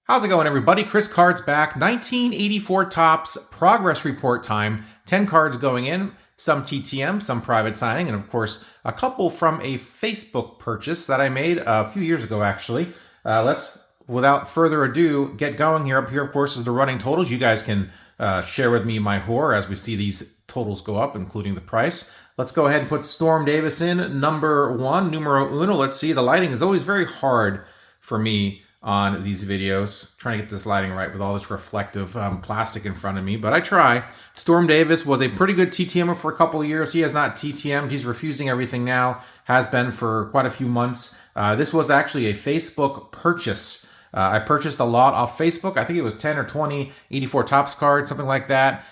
How's it going, everybody? Chris Cards back. 1984 Topps progress report time. 10 cards going in, some TTM, some private signing, and of course, a couple from a Facebook purchase that I made a few years ago, actually. Let's, without further ado, get going here. Up here, of course, is the running totals. You guys can share with me my horror as we see these totals go up, including the price. Let's go ahead and put Storm Davis in, number one, numero uno. Let's see. The lighting is always very hard for me on these videos, trying to get this lighting right with all this reflective plastic in front of me, but I try. Storm Davis was a pretty good TTMer for a couple of years. He has not TTM'd. He's refusing everything now, has been for quite a few months. This was actually a Facebook purchase. I purchased a lot off Facebook. I think it was 10 or 20 84 Topps cards, something like that.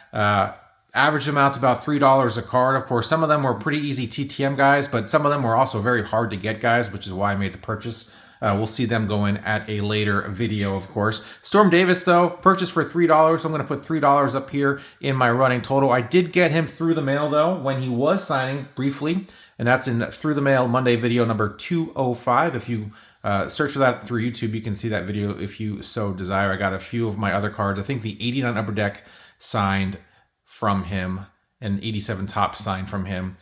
Averaged them out to about $3 a card. Of course, some of them were pretty easy TTM guys, but some of them were also very hard to get guys, which is why I made the purchase. We'll see them go in at a later video, of course. Storm Davis, though, purchased for $3. So I'm going to put $3 up here in my running total. I did get him through the mail, though, when he was signing briefly. And that's in Through the Mail Monday video number 205. If you search for that through YouTube, you can see that video if you so desire. I got a few of my other cards. I think the 89 Upper Deck signed from him and 87 Topps signed from him.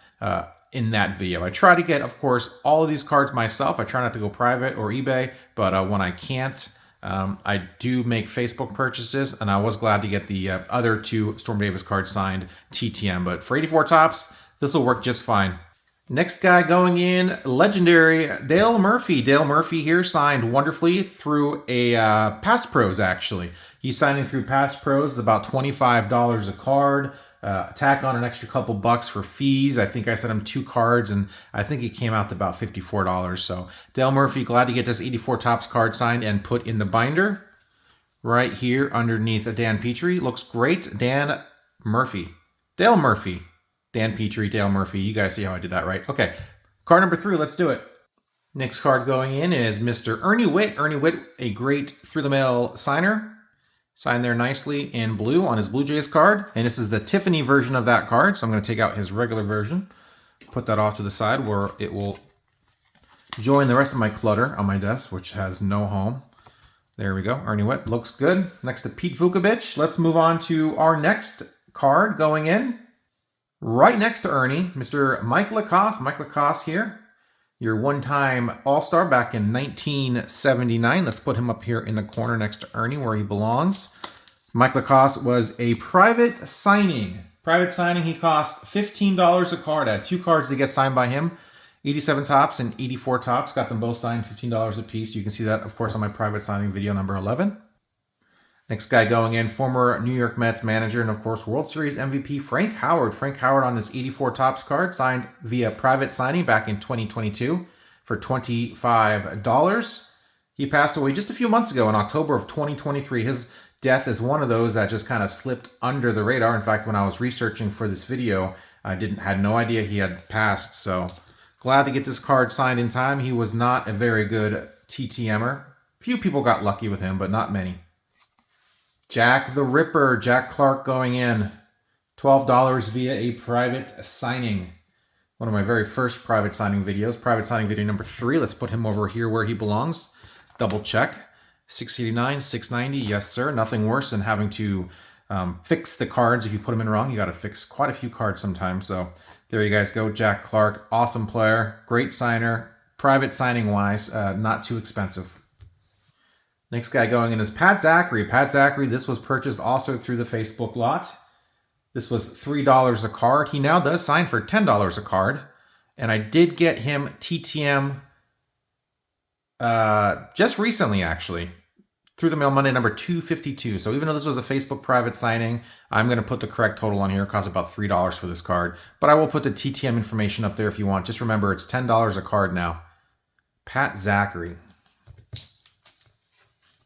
In that video. I try to get, of course, all of these cards myself. I try not to go private or eBay, but when I can't, I do make Facebook purchases, and I was glad to get the other two Storm Davis cards signed TTM. But for 84 Topps, this will work just fine. Next guy going in, legendary Dale Murphy. Dale Murphy here signed wonderfully through a Pass Pros, actually. He's signing through Pass Pros, about $25 a card. Tack on an extra couple bucks for fees. I think I sent him 2 cards, and I think it came out to about $54. So Dale Murphy, glad to get this 84 Topps card signed and put in the binder right here underneath Dan Petrie. Looks great. Dan Murphy. Dale Murphy. Dan Petrie, Dale Murphy. You guys see how I did that, right? Okay. Card number 3. Let's do it. Next card going in is Mr. Ernie Whitt. Ernie Whitt, a great through-the-mail signer. Signed there nicely in blue on his Blue Jays card. And this is the Tiffany version of that card. So I'm going to take out his regular version. Put that off to the side where it will join the rest of my clutter on my desk, which has no home. There we go. Ernie Whitt looks good. Next to Pete Vukovich. Let's move on to our next card going in. Right next to Ernie, Mr. Mike Lacoste. Mike Lacoste here. Your one-time All-Star back in 1979. Let's put him up here in the corner next to Ernie where he belongs. Mike Lacoste was a private signing. Private signing, he cost $15 a card. I had 2 cards to get signed by him. 87 Topps and 84 Topps. Got them both signed $15 a piece. You can see that, of course, on my private signing video number 11. Next guy going in, former New York Mets manager and, of course, World Series MVP Frank Howard. Frank Howard on his 84 Topps card, signed via private signing back in 2022 for $25. He passed away just a few months ago in October of 2023. His death is one of those that just kind of slipped under the radar. In fact, when I was researching for this video, I had no idea he had passed. So glad to get this card signed in time. He was not a very good TTMer. Few people got lucky with him, but not many. Jack the Ripper, Jack Clark going in. $12 via a private signing. One of my very first private signing videos. Private signing video number 3. Let's put him over here where he belongs. Double check. $689, $690. Yes, sir. Nothing worse than having to fix the cards. If you put them in wrong, you got to fix quite a few cards sometimes. So there you guys go. Jack Clark, awesome player. Great signer. Private signing wise, not too expensive. Next guy going in is Pat Zachary. Pat Zachary, this was purchased also through the Facebook lot. This was $3 a card. He now does sign for $10 a card. And I did get him TTM just recently, actually. Through the mail Monday number 252. So even though this was a Facebook private signing, I'm going to put the correct total on here. It costs about $3 for this card. But I will put the TTM information up there if you want. Just remember, it's $10 a card now. Pat Zachary.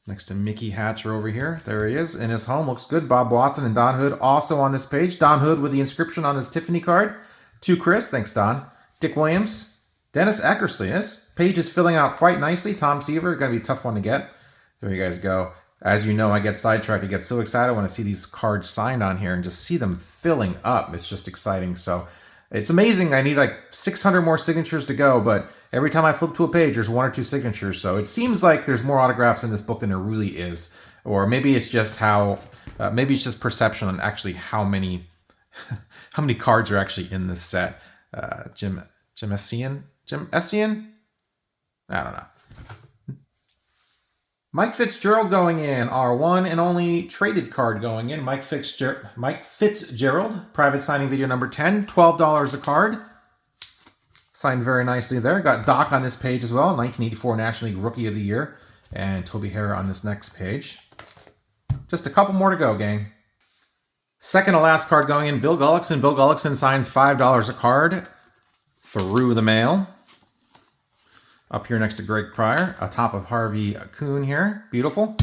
Next to Mickey Hatcher over here. There he is in his home. Looks good. Bob Watson and Don Hood also on this page. Don Hood with the inscription on his Tiffany card. To Chris. Thanks, Don. Dick Williams. Dennis Eckersley. This page is filling out quite nicely. Tom Seaver. Going to be a tough one to get. There you guys go. As you know, I get sidetracked. I get so excited when I see these cards signed on here and just see them filling up. It's just exciting. So It's amazing. I need like 600 more signatures to go, but every time I flip to a page, there's 1 or 2 signatures. So it seems like there's more autographs in this book than there really is. Or maybe it's just maybe it's just perception on actually how many cards are actually in this set. Jim Essien? I don't know. Mike Fitzgerald going in, our one and only traded card going in. Mike Fitzgerald, private signing video number 10, $12 a card. Signed very nicely there. Got Doc on this page as well, 1984 National League Rookie of the Year. And Toby Harrah on this next page. Just a couple more to go, gang. Second to last card going in, Bill Gullickson. Bill Gullickson signs $5 a card through the mail. Up here next to Greg Pryor, atop of Harvey Kuhn here. Beautiful.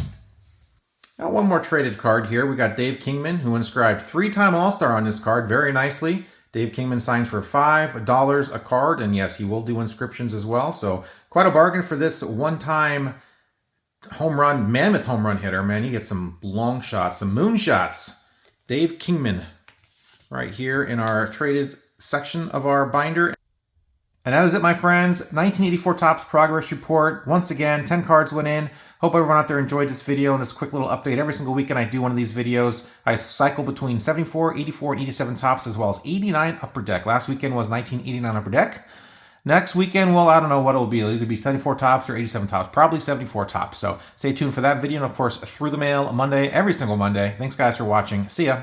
Now one more traded card here. We got Dave Kingman, who inscribed 3-time All-Star on this card very nicely. Dave Kingman signs for $5 a card, and yes, he will do inscriptions as well. So quite a bargain for this one-time mammoth home run hitter, man. You get some long shots, some moon shots. Dave Kingman right here in our traded section of our binder. And that is it, my friends. 1984 Topps Progress Report. Once again, 10 cards went in. Hope everyone out there enjoyed this video and this quick little update. Every single weekend I do one of these videos. I cycle between 74, 84, and 87 Topps, as well as 89 Upper Deck. Last weekend was 1989 Upper Deck. Next weekend, well, I don't know what it'll be. It'll either be 74 Topps or 87 Topps. Probably 74 Topps. So stay tuned for that video. And, of course, Through the Mail Monday, every single Monday. Thanks, guys, for watching. See ya.